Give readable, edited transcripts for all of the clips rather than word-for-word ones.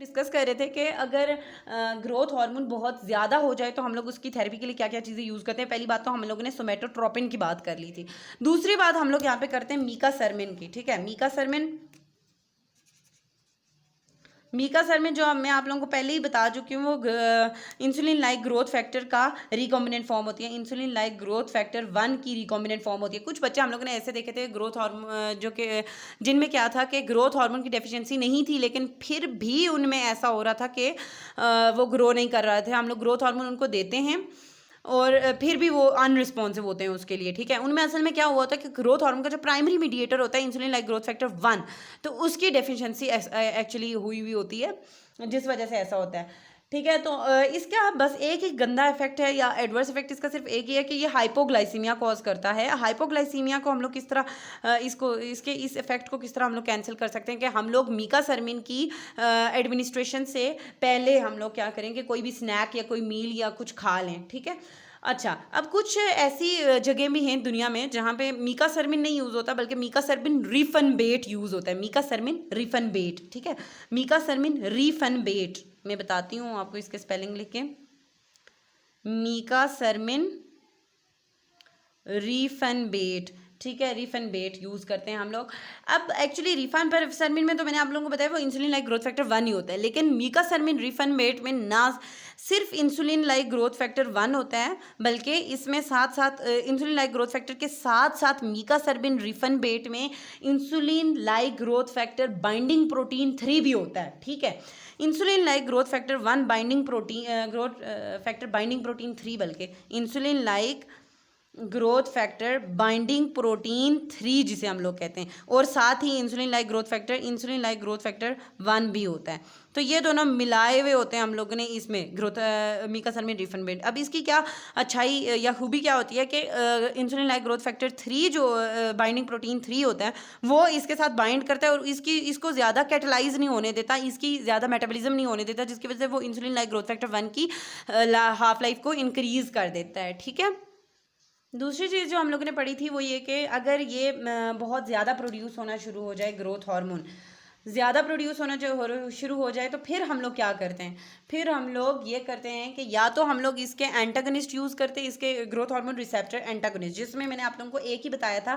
Discuss कर रहे थे कि अगर ग्रोथ हार्मोन बहुत ज़्यादा हो जाए तो हम लोग उसकी थेरेपी के लिए क्या क्या चीज़ें यूज़ करते हैं। पहली बात तो हम लोगों ने सोमेटोट्रोपिन की बात कर ली थी। दूसरी बात हम लोग यहाँ पे करते हैं मीकासर्मिन की। ठीक है, मीकासर्मिन जो मैं आप लोगों को पहले ही बता चुकी हूँ, वो इंसुलिन लाइक ग्रोथ फैक्टर का रिकॉम्बिनेंट फॉर्म होती है। इंसुलिन लाइक ग्रोथ फैक्टर 1 की रिकॉम्बिनेंट फॉर्म होती है। कुछ बच्चे हम लोगों ने ऐसे देखे थे ग्रोथ हार्मोन जो कि जिनमें क्या था कि ग्रोथ हार्मोन की डेफिशिएंसी नहीं थी, लेकिन फिर भी उनमें ऐसा हो रहा था कि वो ग्रो नहीं कर रहे थे। हम लोग ग्रोथ हार्मोन उनको देते हैं और फिर भी वो अनरिस्पॉन्सिव होते हैं उसके लिए। ठीक है, उनमें असल में क्या हुआ होता है कि ग्रोथ हार्मोन का जो प्राइमरी मीडिएटर होता है इंसुलिन लाइक ग्रोथ फैक्टर 1, तो उसकी डेफिशिएंसी एक्चुअली हुई होती है, जिस वजह से ऐसा होता है। ठीक है, तो इसका बस एक ही गंदा इफेक्ट है या एडवर्स इफेक्ट इसका सिर्फ एक ही है कि ये हाइपोग्लाइसीमिया कॉज करता है। हाइपोग्लाइसीमिया को हम लोग किस तरह इसके इस इफेक्ट को किस तरह हम लोग कैंसिल कर सकते हैं कि हम लोग मीकासर्मिन की एडमिनिस्ट्रेशन से पहले हम लोग क्या करेंगे, कोई भी स्नैक या कोई मील या कुछ खा लें। ठीक है, अच्छा, अब कुछ ऐसी जगह भी हैं दुनिया में जहाँ पे मीकासर्मिन नहीं यूज़ होता बल्कि मीकासर्मिन रिफनबेट यूज़ होता है। मीकासर्मिन रिफनबेट। ठीक है, मीकासर्मिन रिफनबेट मैं बताती हूँ आपको इसके स्पेलिंग लिख के। मीकासर्मिन रिफनबेट। ठीक है, रिफनबेट यूज़ करते हैं हम लोग। अब एक्चुअली रिफनबेट में तो मैंने आप लोगों को बताया वो इंसुलिन लाइक ग्रोथ फैक्टर 1 ही होता है, लेकिन मीकासर्मिन रिफनबेट में ना सिर्फ इंसुलिन लाइक ग्रोथ फैक्टर 1 होता है बल्कि इसमें साथ साथ इंसुलिन लाइक ग्रोथ फैक्टर के साथ साथ मीकासर्मिन रिफनबेट में insulin like growth factor binding protein 3 भी होता है। ठीक है, insulin like growth factor 1 growth factor binding protein 3 बल्कि insulin like growth factor binding protein 3 जिसे हम लोग कहते हैं, और साथ ही इंसुलिन लाइक ग्रोथ फैक्टर 1 भी होता है। तो ये दोनों मिलाए हुए होते हैं हम लोगों ने इसमें ग्रोथ मीकासर्मिन रिफनबेट। अब इसकी क्या अच्छाई या खूबी क्या होती है कि इंसुलिन लाइक ग्रोथ फैक्टर 3 जो बाइंडिंग प्रोटीन 3 होता है वो इसके साथ बाइंड करता है और इसको ज़्यादा कैटलाइज नहीं होने देता, इसकी ज़्यादा मेटाबॉलिज्म नहीं होने देता, जिसकी वजह से वो इंसुलिन लाइक ग्रोथ फैक्टर 1 की हाफ लाइफ को इंक्रीज़ कर देता है। ठीक है, दूसरी चीज़ जो हम लोगों ने पढ़ी थी वो ये कि अगर ये बहुत ज़्यादा प्रोड्यूस होना शुरू हो जाए, ग्रोथ हार्मोन ज़्यादा प्रोड्यूस होना जो शुरू हो जाए, तो फिर हम लोग क्या करते हैं, फिर हम लोग ये करते हैं कि या तो हम लोग इसके एंटागनिस्ट यूज़ करते हैं, इसके ग्रोथ हार्मोन रिसेप्टर एंटागनिस्ट, जिसमें मैंने आप लोगों को एक ही बताया था,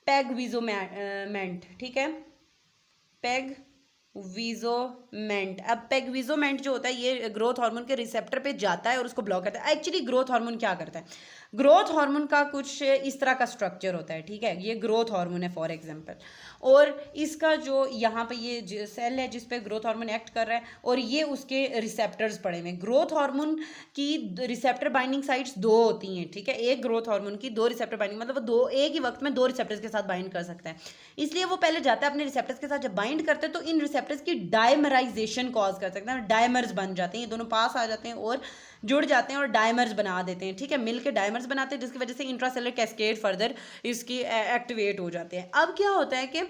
पेगविजोमेंट। ठीक है, पेगविजोमेंट। अब पेगविजोमेंट जो होता है ये ग्रोथ हार्मोन के रिसेप्टर पे जाता है और उसको ब्लॉक करता है। एक्चुअली ग्रोथ हार्मोन क्या करता है, ग्रोथ हार्मोन का कुछ इस तरह का स्ट्रक्चर होता है। ठीक है, ये ग्रोथ हार्मोन है फॉर एग्जांपल, और इसका जो यहाँ पे ये सेल है जिस पे ग्रोथ हार्मोन एक्ट कर रहा है और ये उसके रिसेप्टर्स पड़े हुए हैं। ग्रोथ हार्मोन की रिसेप्टर बाइंडिंग साइट्स 2 होती हैं। ठीक है, एक ग्रोथ हार्मोन की 2 रिसेप्टर बाइंडिंग, मतलब वो दो एक ही वक्त में 2 रिसेप्टर्स के साथ बाइंड कर सकता है। इसलिए वो पहले जाता है अपने रिसेप्टर्स के साथ, जब बाइंड करते हैं तो इन रिसेप्टर्स की डायमराइजेशन कॉज कर सकता है, डायमर्स बन जाते हैं, ये दोनों पास आ जाते हैं और जुड़ जाते हैं और डायमर्स बना देते हैं। ठीक है, मिलकर डायमर्स बनाते हैं, जिसकी वजह से इंट्रासेलुलर कैस्केड फर्दर इसकी एक्टिवेट हो जाते हैं। अब क्या होता है कि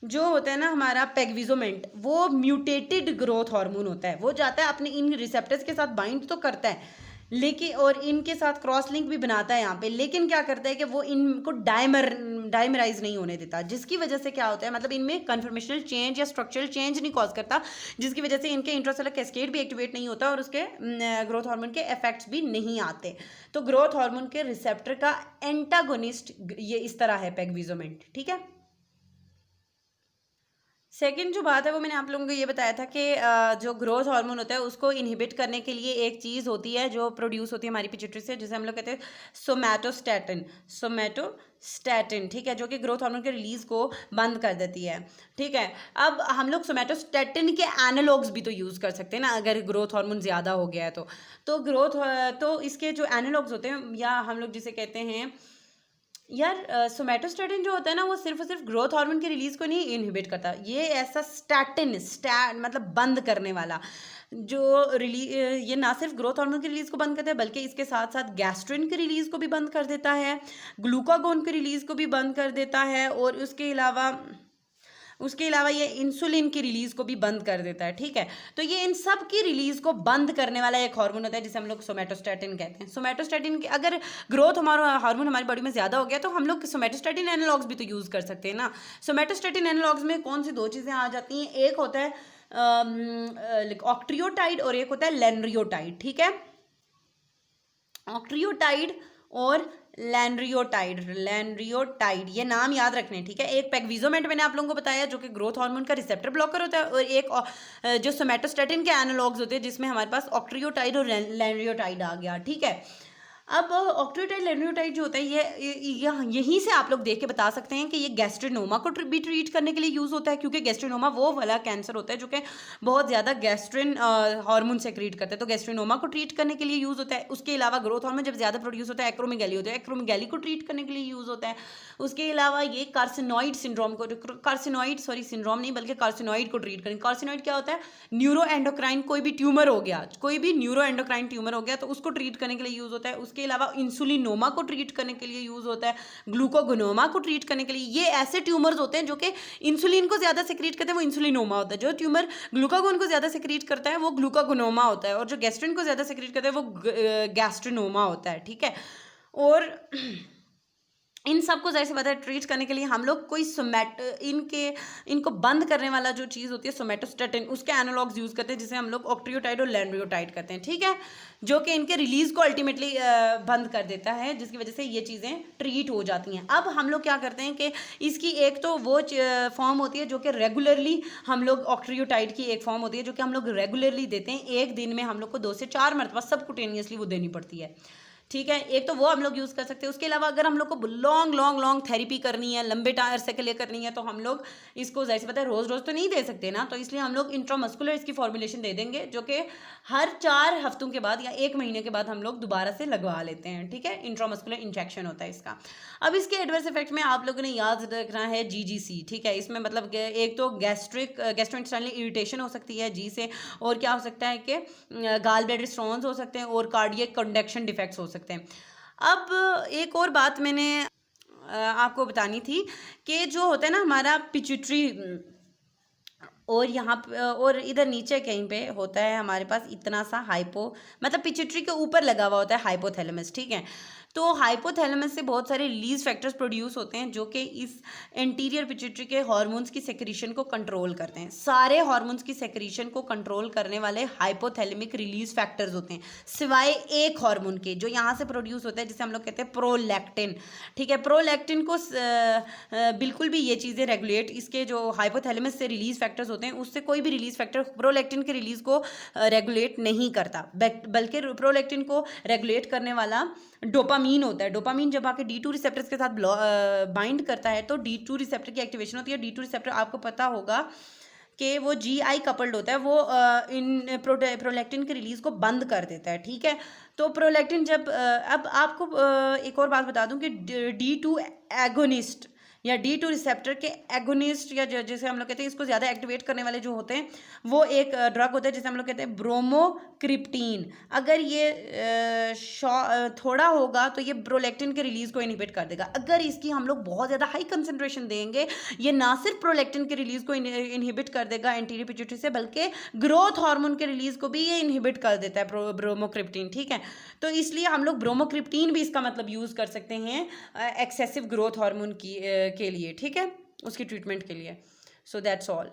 जो होता है ना हमारा पेगविजोमेंट, वो म्यूटेटेड ग्रोथ हार्मोन होता है, वो जाता है अपने इन रिसेप्टर्स के साथ बाइंड तो करता है लेकिन, और इनके साथ क्रॉस लिंक भी बनाता है यहाँ पे, लेकिन क्या करता है कि वो इनको डायमराइज नहीं होने देता, जिसकी वजह से क्या होता है, मतलब इनमें कन्फर्मेशनल चेंज या स्ट्रक्चरल चेंज नहीं कॉज करता, जिसकी वजह से इनके इंट्रासेलुलर कैस्केड भी एक्टिवेट नहीं होता और उसके ग्रोथ हार्मोन के इफेक्ट्स भी नहीं आते। तो ग्रोथ हार्मोन के रिसेप्टर का एंटागोनिस्ट ये इस तरह है पेगविजोमेंट। ठीक है, सेकंड जो बात है वो मैंने आप लोगों को ये बताया था कि जो ग्रोथ हार्मोन होता है उसको इनहिबिट करने के लिए एक चीज़ होती है जो प्रोड्यूस होती है हमारी पिट्यूटरी से, जिसे हम लोग कहते हैं सोमैटोस्टैटिन। ठीक है, जो कि ग्रोथ हार्मोन के रिलीज को बंद कर देती है। ठीक है, अब हम लोग सोमैटोस्टैटिन के एनालॉग्स भी तो यूज़ कर सकते हैं ना, अगर ग्रोथ हार्मोन ज़्यादा हो गया है तो इसके जो एनालॉग्स होते हैं, या हम लोग जिसे कहते हैं यार, सोमैटोस्टैटिन जो होता है ना वो सिर्फ और सिर्फ ग्रोथ हार्मोन के रिलीज को नहीं इनहिबिट करता, ये ऐसा मतलब बंद करने वाला जो ये ना सिर्फ ग्रोथ हार्मोन के रिलीज को बंद करता है बल्कि इसके साथ साथ गैस्ट्रिन के रिलीज को भी बंद कर देता है, ग्लूकागोन के रिलीज को भी बंद कर देता है, और उसके अलावा ये इंसुलिन की रिलीज को भी बंद कर देता है। ठीक है, तो ये इन सब की रिलीज को बंद करने वाला एक हार्मोन होता है जिसे हम लोग सोमैटोस्टैटिन कहते हैं। सोमैटोस्टैटिन के अगर ग्रोथ हमारा हार्मोन हमारी बॉडी में ज़्यादा हो गया तो हम लोग सोमैटोस्टैटिन एनालॉग्स भी तो यूज़ कर सकते हैं ना। सोमैटोस्टैटिन एनालॉग्स में कौन सी 2 चीज़ें आ जाती हैं, एक होता है ऑक्ट्रियोटाइड और एक होता है लैनरियोटाइड, ठीक है। ऑक्ट्रियोटाइड और लैनरियोटाइड ये नाम याद रखने, ठीक है। एक पेगविजोमेट मैंने आप लोगों को बताया जो कि ग्रोथ हार्मोन का रिसेप्टर ब्लॉकर होता है, और एक जो सोमेटोस्टेटिन के एनालॉग्स होते हैं जिसमें हमारे पास ऑक्ट्रियोटाइड और लैनरियोटाइड आ गया, ठीक है। अब ऑक्ट्रियोटाइड लैनरियोटाइड जो होता है ये यहीं से आप लोग देख के बता सकते हैं कि ये गैस्ट्रिनोमा को भी ट्रीट करने के लिए यूज़ होता है, क्योंकि गैस्ट्रिनोमा वो वाला कैंसर होता है जो कि बहुत ज़्यादा गैस्ट्रिन हार्मोन सेक्रीट करता है, तो गैस्ट्रिनोमा को ट्रीट करने के लिए यूज़ होता है। उसके अलावा ग्रोथ हार्मोन जब ज़्यादा प्रोड्यूस होता है एक्रोमेगैली होता है, एक्रोमेगैली को ट्रीट करने के लिए यूज़ होता है। उसके अलावा ये कार्सिनॉइड सिंड्रोम को, सिंड्रोम नहीं बल्कि कार्सिनॉइड को ट्रीट करें। कार्सिनॉइड क्या होता है? न्यूरो एंडोक्राइन, कोई भी ट्यूमर हो गया, कोई भी न्यूरो एंडोक्राइन ट्यूमर हो गया तो उसको ट्रीट करने के लिए यूज़ होता है। उसके अलावा इंसुलिनोमा को ट्रीट करने के लिए यूज़ होता है, ग्लूकोगोनोमा को ट्रीट करने के लिए। ये ऐसे ट्यूमर्स होते हैं जो कि इंसुलिन को ज़्यादा सेक्रीट करते हैं, वो इंसुलिनोमा होता है। जो ट्यूमर ग्लूकागोन को ज़्यादा सेक्रीट करता है वो ग्लूकागोनोमा होता है, और जो गैस्ट्रिन को ज़्यादा सेक्रीट करता है वो गैस्ट्रिनोमा होता है, ठीक है। और इन सबको जैसे पता है ट्रीट करने के लिए हम लोग कोई इनको बंद करने वाला जो चीज़ होती है सोमेटोस्टेटिन, उसके एनालॉग्स यूज़ करते हैं जिसे हम लोग ऑक्ट्रियोटाइड और लैनरियोटाइड कहते हैं, ठीक है, जो कि इनके रिलीज को अल्टीमेटली बंद कर देता है, जिसकी वजह से ये चीज़ें ट्रीट हो जाती हैं। अब हम लोग क्या करते हैं कि इसकी एक तो वो फॉर्म होती है जो कि रेगुलरली हम लोग ऑक्ट्रियोटाइड की एक फॉर्म होती है जो कि हम लोग रेगुलरली देते हैं, एक दिन में हम लोग को 2 से 4 मरतबा सबकुटेनियसली वो देनी पड़ती है, ठीक है। एक तो वो हम लोग यूज़ कर सकते हैं। उसके अलावा अगर हम लोग को लॉन्ग थेरेपी करनी है, लंबे अरसे के लिए करनी है, तो हम लोग इसको जैसे पता है रोज़ रोज़ तो नहीं दे सकते ना, तो इसलिए हम लोग इंट्रामस्कुलर इसकी फॉर्मुलेशन दे देंगे जो कि हर 4 हफ्तों के बाद या 1 महीने के बाद हम लोग दोबारा से लगवा लेते हैं, ठीक है। इंट्रामस्कुलर इंजेक्शन होता है इसका। अब इसके एडवर्स इफेक्ट में आप लोगों ने याद रखना है GGC, ठीक है। इसमें मतलब एक तो गैस्ट्रोइंटेस्टाइनल इरिटेशन हो सकती है जी से, और क्या हो सकता है कि गाल ब्लैडर स्टोन्स हो सकते हैं और कार्डियक कंडक्शन डिफेक्ट्स हो सकते हैं। अब एक और बात मैंने आपको बतानी थी कि जो होता है ना हमारा पिट्यूटरी, और यहाँ और इधर नीचे कहीं पे होता है हमारे पास इतना सा मतलब पिट्यूटरी के ऊपर लगा हुआ होता है हाइपोथैलेमस, ठीक है। तो हाइपोथैलेमस से बहुत सारे रिलीज फैक्टर्स प्रोड्यूस होते हैं जो कि इस एंटीरियर पिट्यूटरी के हार्मोन्स की सेक्रीशन को कंट्रोल करते हैं। सारे हार्मोन्स की सेक्रीशन को कंट्रोल करने वाले हाइपोथैलेमिक रिलीज फैक्टर्स होते हैं, सिवाय एक हार्मोन के जो यहाँ से प्रोड्यूस होता है जिसे हम लोग कहते हैं प्रोलैक्टिन, ठीक है। प्रोलैक्टिन को बिल्कुल भी ये चीज़ें रेगुलेट, इसके जो हाइपोथैलेमस से रिलीज फैक्टर्स होते हैं उससे कोई भी रिलीज फैक्टर प्रोलैक्टिन के रिलीज को रेगुलेट नहीं करता, बल्कि प्रोलैक्टिन को रेगुलेट करने वाला डोपामीन होता है। डोपामीन जब आके D2 रिसेप्टर्स के साथ बाइंड करता है तो D2 रिसेप्टर की एक्टिवेशन होती है। D2 रिसेप्टर आपको पता होगा कि वो GI कपल्ड होता है, वो इन प्रोलैक्टिन के रिलीज को बंद कर देता है, ठीक है। तो प्रोलैक्टिन जब अब आपको एक और बात बता दूं कि D2 एगोनिस्ट या D2 रिसेप्टर के एगोनिस्ट या जैसे हम लोग कहते हैं इसको ज़्यादा एक्टिवेट करने वाले जो होते हैं वो एक ड्रग होता है जिसे हम लोग कहते हैं ब्रोमोक्रिप्टीन। अगर ये थोड़ा होगा तो ये प्रोलैक्टिन के रिलीज़ को इनहिबिट कर देगा। अगर इसकी हम लोग बहुत ज़्यादा हाई कंसनट्रेशन देंगे ये ना सिर्फ प्रोलैक्टिन के रिलीज़ को इनहिबिट कर देगा एंटीरियर पिट्यूटरी से, बल्कि ग्रोथ हार्मोन के रिलीज़ को भी ये इनहिबिट कर देता है ब्रोमोक्रिप्टीन, ठीक है। तो इसलिए हम लोग ब्रोमोक्रिप्टीन भी इसका मतलब यूज़ कर सकते हैं एक्सेसिव ग्रोथ हार्मोन के लिए, ठीक है, उसकी ट्रीटमेंट के लिए। So that's all.